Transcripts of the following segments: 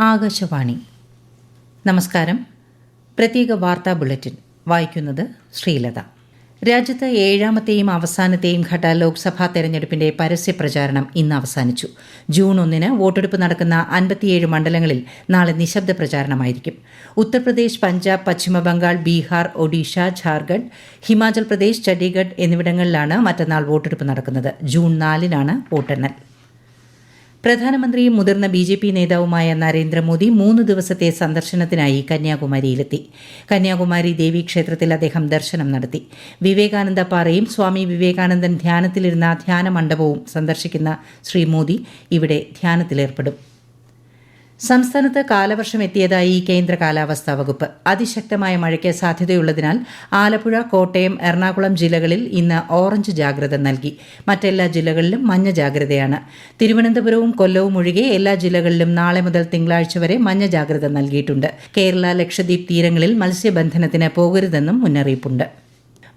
ആകാശവാണി. നമസ്കാരം. പ്രത്യേക വാർത്താ ബുള്ളറ്റിൻ വായിക്കുന്നത് ശ്രീലത. രാജ്യത്ത് 7ാമത്തെയും അവസാനത്തെയും ഘട്ട ലോക്സഭാ തെരഞ്ഞെടുപ്പിന്റെ പരസ്യപ്രചാരണം ഇന്ന് അവസാനിച്ചു. ജൂൺ 1 വോട്ടെടുപ്പ് നടക്കുന്ന 57 മണ്ഡലങ്ങളിൽ നാളെ നിശബ്ദ പ്രചാരണമായിരിക്കും. ഉത്തർപ്രദേശ്, പഞ്ചാബ്, പശ്ചിമബംഗാൾ, ബീഹാർ, ഒഡീഷ, ഝാർഖണ്ഡ്, ഹിമാചൽ പ്രദേശ്, ചണ്ഡീഗഡ് എന്നിവിടങ്ങളിലാണ് മറ്റന്നാൾ വോട്ടെടുപ്പ് നടക്കുന്നത്. ജൂൺ 4 വോട്ടെണ്ണൽ. പ്രധാനമന്ത്രിയും മുതിർന്ന BJP നേതാവുമായ നരേന്ദ്രമോദി 3 ദിവസത്തെ സന്ദർശനത്തിനായി കന്യാകുമാരിയിലെത്തി. കന്യാകുമാരി ദേവീക്ഷേത്രത്തിൽ അദ്ദേഹം ദർശനം നടത്തി. വിവേകാനന്ദ പാറയും സ്വാമി വിവേകാനന്ദൻ ധ്യാനത്തിലിരുന്ന ധ്യാനമണ്ഡപവും സന്ദർശിക്കുന്ന ശ്രീ മോദി ഇവിടെ ധ്യാനത്തിലേർപ്പെടും. സംസ്ഥാനത്ത് കാലവർഷം എത്തിയതായി കേന്ദ്ര കാലാവസ്ഥാ വകുപ്പ്. അതിശക്തമായ മഴയ്ക്ക് സാധ്യതയുള്ളതിനാൽ ആലപ്പുഴ, കോട്ടയം, എറണാകുളം ജില്ലകളിൽ ഇന്ന് ഓറഞ്ച് ജാഗ്രത നൽകി. മറ്റെല്ലാ ജില്ലകളിലും മഞ്ഞ ജാഗ്രതയാണ്. തിരുവനന്തപുരവും കൊല്ലവും ഒഴികെ എല്ലാ ജില്ലകളിലും നാളെ മുതൽ തിങ്കളാഴ്ച വരെ മഞ്ഞ ജാഗ്രത നൽകിയിട്ടുണ്ട്. കേരള, ലക്ഷദ്വീപ് തീരങ്ങളിൽ മത്സ്യബന്ധനത്തിന് പോകരുതെന്നും മുന്നറിയിപ്പുണ്ട്.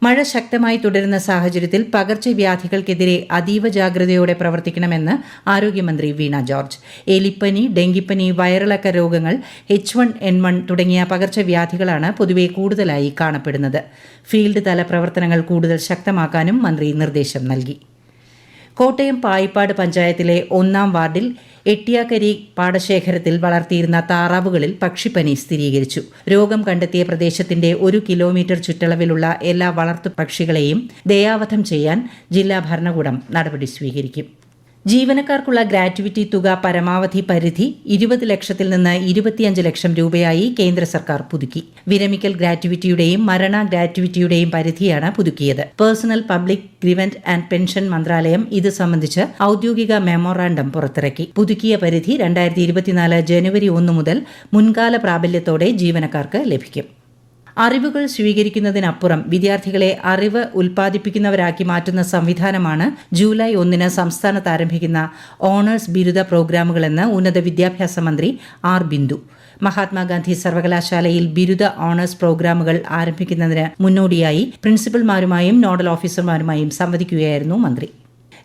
മഴ ശക്തമായി തുടരുന്ന സാഹചര്യത്തിൽ പകർച്ചവ്യാധികൾക്കെതിരെ അതീവ ജാഗ്രതയോടെ പ്രവർത്തിക്കണമെന്ന് ആരോഗ്യമന്ത്രി വീണ ജോർജ്. എലിപ്പനി, ഡെങ്കിപ്പനി, വയറിളക്ക രോഗങ്ങൾ, H1N1 തുടങ്ങിയ പകർച്ചവ്യാധികളാണ് പൊതുവെ കൂടുതലായി കാണപ്പെടുന്നത്. ഫീൽഡ് തല പ്രവർത്തനങ്ങൾ കൂടുതൽ ശക്തമാക്കാനും മന്ത്രി നിർദ്ദേശം നൽകി. കോട്ടയം പായിപ്പാട് പഞ്ചായത്തിലെ 1ാം വാർഡിൽ എട്ടിയാക്കരി പാടശേഖരത്തിൽ വളർത്തിയിരുന്ന താറാവുകളിൽ പക്ഷിപ്പനി സ്ഥിരീകരിച്ചു. രോഗം കണ്ടെത്തിയ പ്രദേശത്തിന്റെ 1 കിലോമീറ്റർ ചുറ്റളവിലുള്ള എല്ലാ വളർത്തു പക്ഷികളെയും ദയാവധം ചെയ്യാൻ ജില്ലാ ഭരണകൂടം നടപടി സ്വീകരിക്കും. ജീവനക്കാർക്കുള്ള ഗ്രാറ്റുവിറ്റി തുക പരമാവധി പരിധി 20 ലക്ഷത്തിൽ നിന്ന് 25 ലക്ഷം രൂപയായി കേന്ദ്ര സർക്കാർ പുതുക്കി. വിരമിക്കൽ ഗ്രാറ്റുവിറ്റിയുടെയും മരണ ഗ്രാറ്റുവിറ്റിയുടെയും പരിധിയാണ് പുതുക്കിയത്. പേഴ്സണൽ പബ്ലിക് ഗ്രീവന്റ് ആൻഡ് പെൻഷൻ മന്ത്രാലയം ഇത് സംബന്ധിച്ച് ഔദ്യോഗിക മെമ്മോറാണ്ടം പുറത്തിറക്കി. പുതുക്കിയ പരിധി 2024 ജനുവരി 1 മുതൽ മുൻകാല പ്രാബല്യത്തോടെ ജീവനക്കാർക്ക് ലഭിക്കും. അറിവുകൾ സ്വീകരിക്കുന്നതിനപ്പുറം വിദ്യാർത്ഥികളെ അറിവ് ഉൽപ്പാദിപ്പിക്കുന്നവരാക്കി മാറ്റുന്ന സംവിധാനമാണ് ജൂലൈ 1 സംസ്ഥാനത്ത് ആരംഭിക്കുന്ന ഓണേഴ്സ് ബിരുദ പ്രോഗ്രാമുകളെന്ന് ഉന്നത വിദ്യാഭ്യാസ മന്ത്രി ആർ ബിന്ദു. മഹാത്മാഗാന്ധി സർവകലാശാലയിൽ ബിരുദ ഓണേഴ്സ് പ്രോഗ്രാമുകൾ ആരംഭിക്കുന്നതിന് മുന്നോടിയായി പ്രിൻസിപ്പൽമാരുമായും നോഡൽ ഓഫീസർമാരുമായും സംവദിക്കുകയായിരുന്നു മന്ത്രി.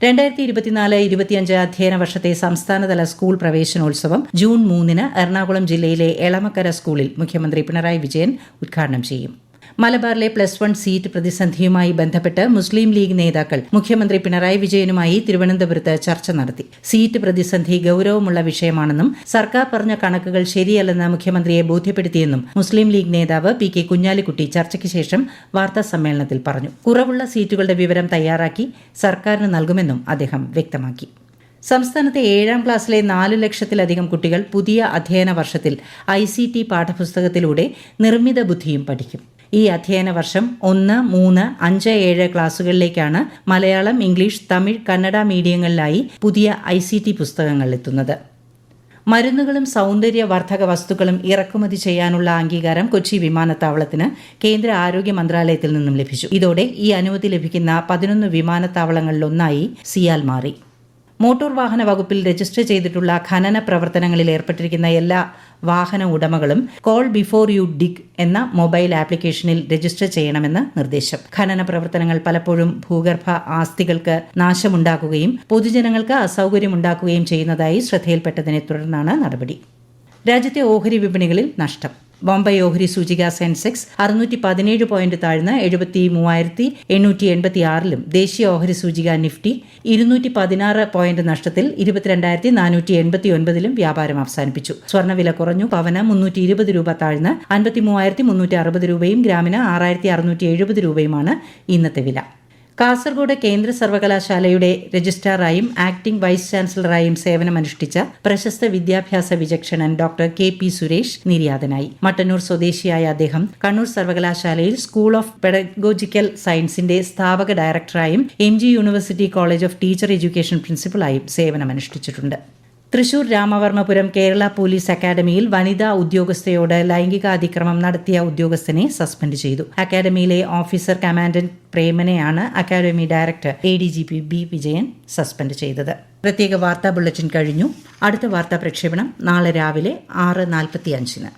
2024-25 അധ്യയന വർഷത്തെ സംസ്ഥാനതല സ്കൂൾ പ്രവേശനോത്സവം ജൂൺ 3 എറണാകുളം ജില്ലയിലെ എളമക്കര സ്കൂളിൽ മുഖ്യമന്ത്രി പിണറായി വിജയൻ ഉദ്ഘാടനം ചെയ്യും. മലബാറിലെ +1 സീറ്റ് പ്രതിസന്ധിയുമായി ബന്ധപ്പെട്ട് മുസ്ലിം ലീഗ് നേതാക്കൾ മുഖ്യമന്ത്രി പിണറായി വിജയനുമായി തിരുവനന്തപുരത്ത് ചർച്ച നടത്തി. സീറ്റ് പ്രതിസന്ധി ഗൌരവമുള്ള വിഷയമാണെന്നും സർക്കാർ പറഞ്ഞ കണക്കുകൾ ശരിയല്ലെന്ന് മുഖ്യമന്ത്രിയെ ബോധ്യപ്പെടുത്തിയെന്നും മുസ്ലിം ലീഗ് നേതാവ് PK കുഞ്ഞാലിക്കുട്ടി ചർച്ചയ്ക്ക് ശേഷം വാർത്താസമ്മേളനത്തിൽ പറഞ്ഞു. കുറവുള്ള സീറ്റുകളുടെ വിവരം തയ്യാറാക്കി സർക്കാരിന് നൽകുമെന്നും അദ്ദേഹം വ്യക്തമാക്കി. സംസ്ഥാനത്തെ 7ാം ക്ലാസ്സിലെ 4 ലക്ഷത്തിലധികം കുട്ടികൾ പുതിയ അധ്യയന വർഷത്തിൽ ICT പാഠപുസ്തകത്തിലൂടെ നിർമ്മിത ബുദ്ധിയും പഠിക്കും. ഈ അധ്യയന വർഷം 1, 3, 5, 7 ക്ലാസുകളിലേക്കാണ് മലയാളം, ഇംഗ്ലീഷ്, തമിഴ്, കന്നഡ മീഡിയങ്ങളിലായി പുതിയ ICT പുസ്തകങ്ങൾ എത്തുന്നത്. മരുന്നുകളും സൗന്ദര്യവർദ്ധക വസ്തുക്കളും ഇറക്കുമതി ചെയ്യാനുള്ള അംഗീകാരം കൊച്ചി വിമാനത്താവളത്തിന് കേന്ദ്ര ആരോഗ്യ മന്ത്രാലയത്തിൽ നിന്നും ലഭിച്ചു. ഇതോടെ ഈ അനുമതി ലഭിക്കുന്ന 11 വിമാനത്താവളങ്ങളിലൊന്നായി സിയാൽ മാറി. മോട്ടോർ വാഹന വകുപ്പിൽ രജിസ്റ്റർ ചെയ്തിട്ടുള്ള ഖനന പ്രവർത്തനങ്ങളിൽ ഏർപ്പെട്ടിരിക്കുന്ന എല്ലാ വാഹന ഉടമകളും കോൾ ബിഫോർ യു ഡിഗ് എന്ന മൊബൈൽ ആപ്ലിക്കേഷനിൽ രജിസ്റ്റർ ചെയ്യണമെന്ന് നിർദ്ദേശം. ഖനന പ്രവർത്തനങ്ങൾ പലപ്പോഴും ഭൂഗർഭ ആസ്തികൾക്ക് നാശമുണ്ടാക്കുകയും പൊതുജനങ്ങൾക്ക് അസൌകര്യമുണ്ടാക്കുകയും ചെയ്യുന്നതായി ശ്രദ്ധയിൽപ്പെട്ടതിനെ തുടർന്നാണ് നടപടി. രാജ്യത്തെ ഓഹരി വിപണികളിൽ നഷ്ടം. ബോംബെ ഓഹരി സൂചിക സെൻസെക്സ് 617 പോയിന്റ് താഴ്ന്ന് 73,886 ദേശീയ ഓഹരി സൂചിക നിഫ്റ്റി 216 പോയിന്റ് നഷ്ടത്തിൽ 22,489 വ്യാപാരം അവസാനിപ്പിച്ചു. സ്വർണ്ണവില കുറഞ്ഞു. പവന് 320 രൂപ താഴ്ന്ന് 53,360 രൂപയും ഗ്രാമിന് 6,670 രൂപയുമാണ് ഇന്നത്തെ വില. കാസർഗോഡ് കേന്ദ്ര സർവകലാശാലയുടെ രജിസ്ട്രാറായും ആക്ടിംഗ് വൈസ് ചാൻസലറായും സേവനമനുഷ്ഠിച്ച പ്രശസ്ത വിദ്യാഭ്യാസ വിചക്ഷണൻ ഡോക്ടർ KP സുരേഷ് നിര്യാതനായി. മട്ടന്നൂർ സ്വദേശിയായ അദ്ദേഹം കണ്ണൂർ സർവകലാശാലയിൽ സ്കൂൾ ഓഫ് പെഡഗോജിക്കൽ സയൻസിന്റെ സ്ഥാപക ഡയറക്ടറായും MG university college of teacher education പ്രിൻസിപ്പലായും സേവനമനുഷ്ഠിച്ചിട്ടുണ്ട്. തൃശൂർ രാമവർമ്മപുരം കേരള പോലീസ് അക്കാദമിയിൽ വനിതാ ഉദ്യോഗസ്ഥയോട് ലൈംഗികാതിക്രമം നടത്തിയ ഉദ്യോഗസ്ഥനെ സസ്പെൻഡ് ചെയ്തു. അക്കാദമിയിലെ ഓഫീസർ കമാൻഡന്റ് പ്രേമനെയാണ് academy director ADGP B Vijayan suspend ചെയ്തത്. പ്രത്യേക വാർത്താ ബുള്ളറ്റിൻ കഴിഞ്ഞു. അടുത്ത വാർത്താ പ്രക്ഷേപണം നാളെ രാവിലെ 6:45.